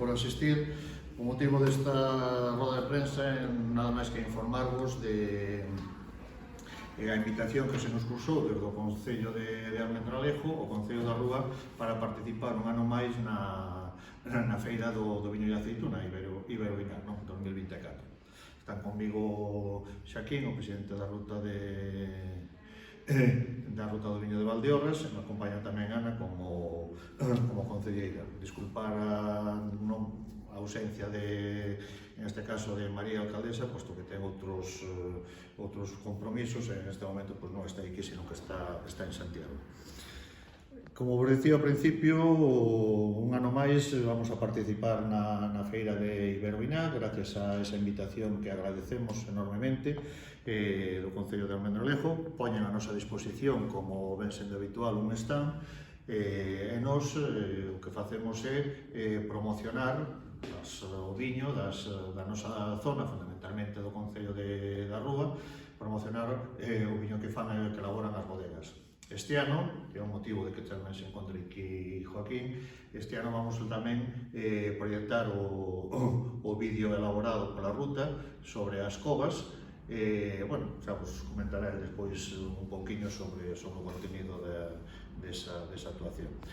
por asistir. O motivo desta roda de prensa é nada máis que informarvos de a invitación que se nos cursou desde o Concello de Almendralejo, o Concello da Rúa, para participar un ano máis na Feira do Viño e Aceituna Iberoviñar, 2024. Están conmigo Xaquín, o presidente da Ruta do Viño de Valdeorras, e me acompaña tamén Ana como concelleira. Disculpar a ausencia en este caso de María Alcaldesa, posto que ten outros compromisos e en este momento non está aquí, sino que está en Santiago. Como vos decía ao principio, un ano máis vamos a participar na Feira de Iberoviñar, gracias a esa invitación que agradecemos enormemente do Concello de Almendralejo. Poñen a nosa disposición, como ven sendo habitual, un stand, e nós o que facemos é promocionar o viño da nosa zona, fundamentalmente do Concello da Rúa, promocionar o viño que fan e que elaboran as bodegas. Este ano, que é o motivo de que tamén se encontre aquí Joaquín, este ano vamos tamén proyectar o vídeo elaborado pola ruta sobre as covas. Bueno, xa vos comentaré despois un pouquiño sobre o contenido desa actuación.